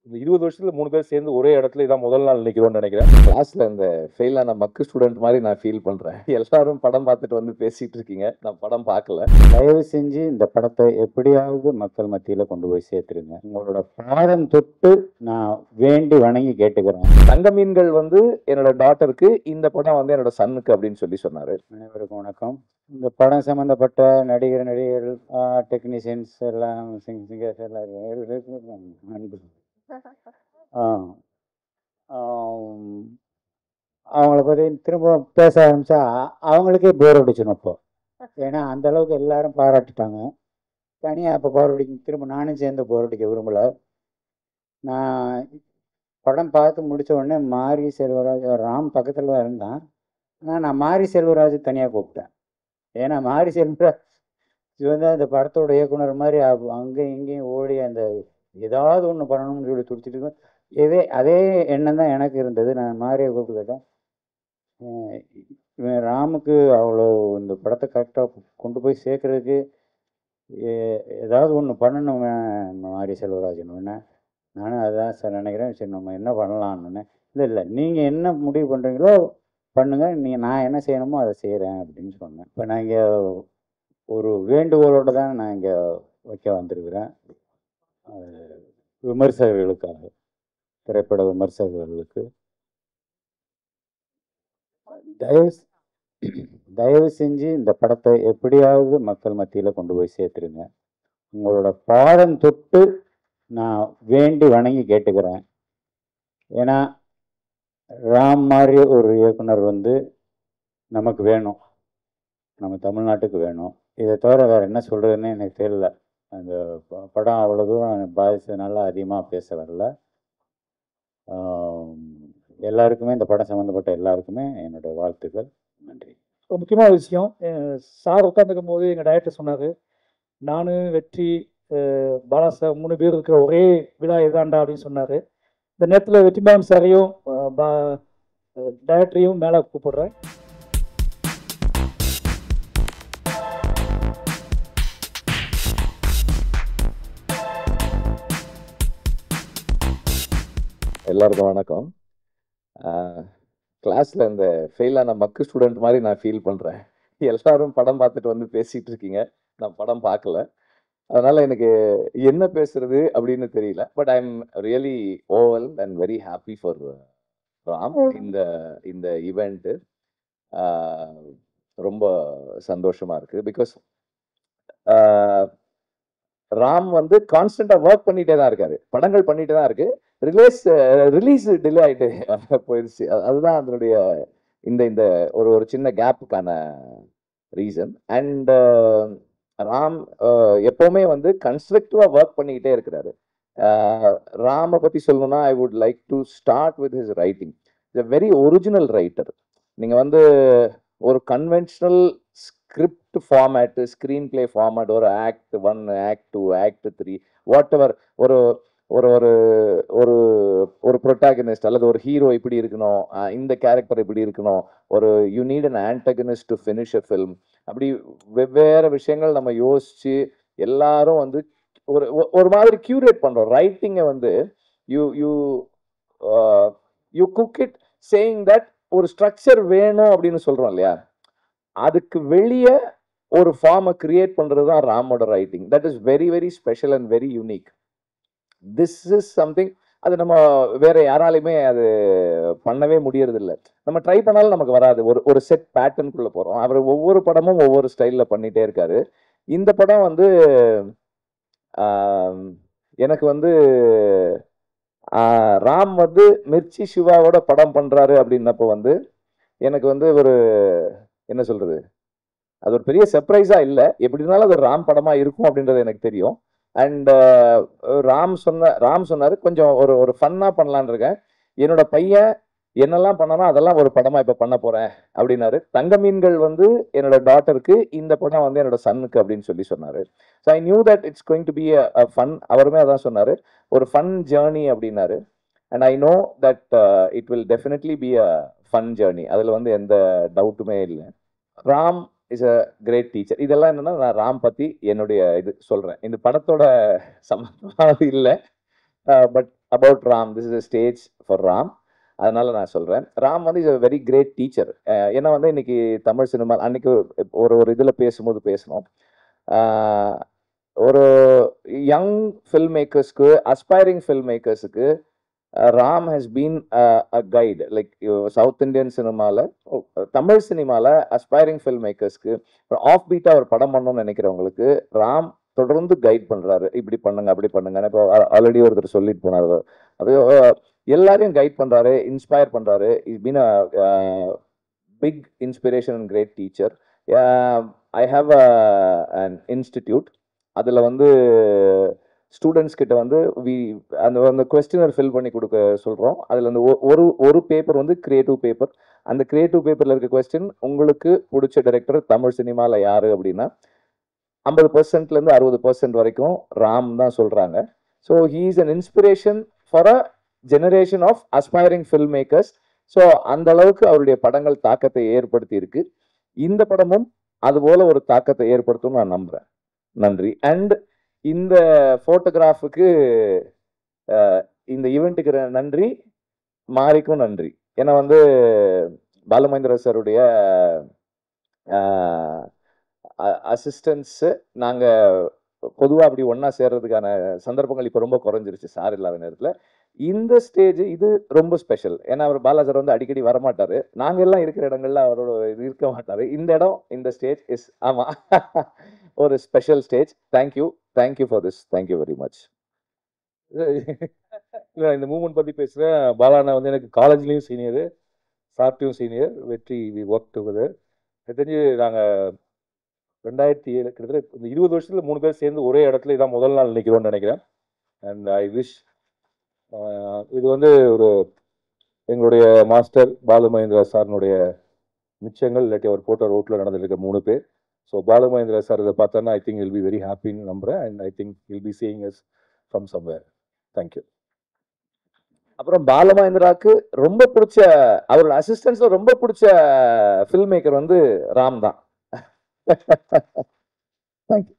இந்த 20 வருஷத்துல 3 பேர் சேர்ந்து ஒரே இடத்துல இதான் முதல் நாள் நிக்கிறோம்னு நினைக்கிறேன். கிளாஸ்ல இந்த ஃபெயில் ஆன மக்கு ஸ்டூடெண்ட் மாதிரி நான் ஃபீல் பண்றேன். எல்லாரும் படம் பார்த்துட்டு வந்து பேசிட்டு இருக்கீங்க. நான் படம் பார்க்கல. தயவு செஞ்சு இந்த படத்தை எப்படியாவது மக்கள் மத்தியில கொண்டு போய் சேர்த்துருங்க. உங்களோட பாதம் தொட்டு நான் வேண்டி வணங்கி கேட்டுக்கிறேன். தங்க மீன்கள் வந்து என்னோட டாட்டருக்கு, இந்த படம் வந்து என்னோட சன்னுக்கு அப்படின்னு சொல்லி சொன்னாரு. அனைவருக்கும் வணக்கம். இந்த படம் சம்பந்தப்பட்ட நடிகர்கள், டெக்னீஷியன்ஸ் எல்லாம், சிங்கர்ஸ் எல்லாம் அன்பு. அவங்கள பற்றி திரும்ப பேச ஆரம்பித்தா அவங்களுக்கே போர் அடிச்சிடும். இப்போ ஏன்னா அந்த அளவுக்கு எல்லாரும் பாராட்டிட்டாங்க. தனியாக இப்போ போர் அடிக்க திரும்ப நானும் சேர்ந்து போர் அடிக்க விரும்பலை. நான் படம் பார்த்து முடித்த உடனே மாரி செல்வராஜ், ராம் பக்கத்தில் தான் இருந்தான். ஆனால் நான் மாரி செல்வராஜ் தனியாக கூப்பிட்டேன். ஏன்னா மாரி செல்வராஜ் வந்து அந்த படத்தோட இயக்குனர் மாதிரி அங்கேயும் இங்கேயும் ஓடி அந்த ஏதாவது ஒன்று பண்ணணும்னு சொல்லி துடிச்சிட்டு இருக்கோம். அதே எண்ணம் தான் எனக்கு இருந்தது. நான் மாரியை கூப்பிட்டு கேட்டேன், இவன் ராமுக்கு அவ்வளோ இந்த படத்தை கரெக்டாக கொண்டு போய் சேர்க்கறதுக்கு ஏதாவது ஒன்று பண்ணணும் மாரி செல்வராஜன். நானும் அதுதான் சார் நினைக்கிறேன். சரி நம்ம என்ன பண்ணலான்னு. இல்லை நீங்கள் என்ன முடிவு பண்ணுறீங்களோ பண்ணுங்கள், நான் என்ன செய்யணுமோ அதை செய்கிறேன் அப்படின்னு சொன்னேன். இப்போ நான் இங்கே ஒரு வேண்டுகோளோடு தான் நான் இங்கே வைக்க வந்திருக்கிறேன். விமர்சகர்களுக்காக, திரைப்பட விமர்சகர்களுக்கு தயவு செஞ்சு இந்த படத்தை எப்படியாவது மக்கள் மத்தியில் கொண்டு போய் சேர்த்துருங்க. உங்களோட பாதம் தொட்டு நான் வேண்டி வணங்கி கேட்டுக்கிறேன். ஏன்னா ராம் மாதிரி ஒரு இயக்குனர் வந்து நமக்கு வேணும், நம்ம தமிழ்நாட்டுக்கு வேணும். இதை தவிர வேறு என்ன சொல்கிறதுன்னு எனக்கு தெரியல. அந்த படம் அவ்வளோ தூரம் பாதித்ததுனால அதிகமாக பேச வரல. எல்லாருக்குமே, இந்த படம் சம்மந்தப்பட்ட எல்லாருக்குமே என்னுடைய வாழ்த்துக்கள். நன்றி. ஒரு முக்கியமான விஷயம், சார் உட்காந்துக்கும் போது எங்கள் டைரக்டர் சொன்னார், நான் வெற்றி, பாலா சார் 3 பேர் இருக்கிற ஒரே விழா இதாண்டா அப்படின்னு சொன்னார். இந்த நேரத்தில் வெற்றிமாறன் சாரையும் டைரக்டரையும் மேலே கூப்பிடுறேன். எல்லாருக்கும் வணக்கம். கிளாஸ்ல இந்த ஃபெயில் ஆன மக்கு ஸ்டூடெண்ட் மாதிரி நான் ஃபீல் பண்றேன். எல்லாரும் படம் பார்த்துட்டு வந்து பேசிட்டு இருக்கீங்க. நான் படம் பார்க்கல. அதனால எனக்கு என்ன பேசுறது அப்படின்னு தெரியல. But I am really overwhelmed and very happy for Ram. இந்த ஈவெண்ட்டு ரொம்ப சந்தோஷமா இருக்கு. பிகாஸ் ராம் வந்து கான்ஸ்டன்டா ஒர்க் பண்ணிட்டே தான் இருக்காரு, படங்கள் பண்ணிட்டே தான் இருக்கு. ரிலீஸ் டிலே ஆயிட்டு போயிடுச்சு. அதுதான் அதனுடைய இந்த ஒரு சின்ன கேப்புக்கான ரீசன். அண்ட் ராம் எப்பவுமே வந்து கன்ஸ்ட்ரக்டிவா ஒர்க் பண்ணிக்கிட்டே இருக்கிறாரு. ராமை பத்தி சொல்லணும்னா I would like to start with his writing. Is a very original writer. நீங்க வந்து ஒரு conventional script format, screen play format, ஒரு act 1, act 2, act 3, what ever, ஒரு ஒரு ஒரு ஒரு ஒரு ப்ரொட்டாகனிஸ்ட் அல்லது ஒரு ஹீரோ இப்படி இருக்கணும், இந்த கேரக்டர் இப்படி இருக்கணும், ஒரு you need an antagonist to finish a film, அப்படி வெவ்வேறு விஷயங்கள் நம்ம யோசிச்சு எல்லாரும் வந்து ஒரு ஒரு மாதிரி கியூரேட் பண்றோம். ரைட்டிங்கை வந்து you you you cook it saying that ஒரு ஸ்ட்ரக்சர் வேணும் அப்படின்னு சொல்றோம் இல்லையா, அதுக்கு வெளியே ஒரு ஃபார்மை கிரியேட் பண்றது தான் ராமோட writing. That is very very special and very unique. This is something அது நம்ம வேற யாராலையுமே அது பண்ணவே முடியறது இல்லை. நம்ம ட்ரை பண்ணாலும் நமக்கு வராது. ஒரு செட் பேட்டர்னுக்குள்ள போறோம். அவர் ஒவ்வொரு படமும் ஒவ்வொரு ஸ்டைல்ல பண்ணிட்டே இருக்காரு. இந்த படம் வந்து எனக்கு வந்து ராம் வந்து மிர்ச்சி சிவாவோட படம் பண்றாரு அப்படின்னப்போ வந்து எனக்கு வந்து ஒரு என்ன சொல்றது, அது ஒரு பெரிய சர்ப்ரைஸா இல்லை. எப்படி இருந்தாலும் அது ஒரு ராம் படமா இருக்கும் அப்படின்றது எனக்கு தெரியும். அண்ட் ராம் சொன்னாரு கொஞ்சம் ஒரு ஃபன்னா பண்ணலான் இருக்கேன், என்னோட பையன் என்னெல்லாம் பண்ணானோ அதெல்லாம் ஒரு படமா இப்ப பண்ண போறேன் அப்படின்னாரு. தங்க மீன்கள் வந்து என்னோட டாட்டருக்கு, இந்த படம் வந்து என்னோட சன்னுக்கு அப்படின்னு சொல்லி சொன்னாரு. So I knew that it's going to be a fun. அவருமே அதான் சொன்னாரு, ஒரு ஃபன் ஜேர்னி அப்படின்னாரு. And I know that it will definitely be a fun journey. அதுல வந்து எந்த டவுட்டுமே இல்லை. Ram is a great teacher. இதெல்லாம் என்னன்னா நான் ராம் பத்தி என்னுடைய இது சொல்றேன். இந்த படத்தோட சம்பந்தமானது இல்லை. But about Ram, this is a stage for Ram. அதனால நான் சொல்கிறேன், ராம் வந்து is a very great teacher. ஏன்னா வந்து இன்னைக்கு தமிழ் சினிமா அன்னைக்கு ஒரு இதில் பேசும்போது பேசணும், ஒரு யங் ஃபில்ம் மேக்கர்ஸ்க்கு, அஸ்பைரிங் ஃபில்ம் மேக்கர்ஸுக்கு Ram has been a guide. Like south Indian சினிமாவில், தமிழ் சினிமாவில் அஸ்பைரிங் ஃபில்ம் மேக்கர்ஸ்க்கு ஆஃப் பீட்டாக ஒரு படம் பண்ணணும்னு நினைக்கிறவங்களுக்கு ராம் தொடர்ந்து கைட் பண்ணுறாரு. இப்படி பண்ணுங்க, அப்படி பண்ணுங்க. இப்போ ஆல்ரெடி ஒருத்தர் சொல்லிட்டு போனார், அப்படியே எல்லாரையும் கைட் பண்ணுறாரு, இன்ஸ்பயர் பண்ணுறாரு. Is been a big inspiration and great teacher. I have an institute. அதில் வந்து ஸ்டூடெண்ட்ஸ் கிட்ட வந்து அந்த கொஸ்டினர் ஃபில் பண்ணி கொடுக்க சொல்கிறோம். அதில் அந்த ஒரு பேப்பர் வந்து கிரியேட்டிவ் பேப்பர். அந்த கிரியேட்டிவ் பேப்பரில் இருக்க கொஸ்டின், உங்களுக்கு பிடிச்ச டைரக்டர் தமிழ் சினிமாவில் யார் அப்படின்னா 50%லேருந்து 60% வரைக்கும் ராம் தான் சொல்கிறாங்க. So he is an inspiration for a generation of aspiring film makers. So அந்த அளவுக்கு அவருடைய படங்கள் தாக்கத்தை ஏற்படுத்தி இருக்கு. இந்த படமும் அதுபோல ஒரு தாக்கத்தை ஏற்படுத்தும் நான் நம்புகிறேன். நன்றி. அண்ட் இந்த ஃபோட்டோகிராஃபுக்கு, இந்த ஈவெண்ட்டுக்கு நன்றி, மாரிக்கும் நன்றி. ஏன்னா வந்து பாலுமகேந்திர சாருடைய அசிஸ்டன்ஸு நாங்கள் பொதுவாக அப்படி ஒன்றா சேர்றதுக்கான சந்தர்ப்பங்கள் இப்போ ரொம்ப குறைஞ்சிருச்சு சார் இல்லாத நேரத்தில். இந்த ஸ்டேஜ் இது ரொம்ப ஸ்பெஷல். ஏன்னா அவர் பாலா சார் வந்து அடிக்கடி வரமாட்டார், நாங்கள் எல்லாம் இருக்கிற இடங்கள்ல அவரோட இது இருக்க மாட்டார். இந்த இடம், இந்த ஸ்டேஜ் இஸ் ஆமாம் ஒரு special stage. Thank you for this. Thank you very much. இல்லை, இந்த மூமெண்ட் பற்றி பேசுகிறேன். பாலாண்ணா வந்து எனக்கு காலேஜ்லேயும் சீனியரு, சார்ட்டையும் சீனியர். வெற்றி வி ஒர்க் டுகெதர். எனக்கு தெரிஞ்சு நாங்கள் 2007 கிட்டத்தட்ட இந்த 20 வருஷத்தில் 3 பேர் சேர்ந்து ஒரே இடத்துல இதான் முதல் நாள் நிற்கிறோன்னு நினைக்கிறேன். அண்ட் ஐ விஷ் இது வந்து ஒரு எங்களுடைய மாஸ்டர் பாலுமகேந்திரா சாரினுடைய மிச்சங்கள், இல்லாட்டி அவர் போட்டோ ரோட்டில் நடந்துருக்க 3 பேர். ஸோ பாலுமகேந்திரா சார் இதை பார்த்தோன்னா I think will be very ஹாப்பின்னு நம்புகிறேன். And I think will be seeing us from somewhere. Thank you. அப்புறம் பாலுமகேந்திராவுக்கு ரொம்ப பிடிச்ச, அவரோட அசிஸ்டன்ஸ்ல ரொம்ப பிடிச்ச ஃபில்ம் மேக்கர் வந்து ராம் தான். தேங்க்யூ.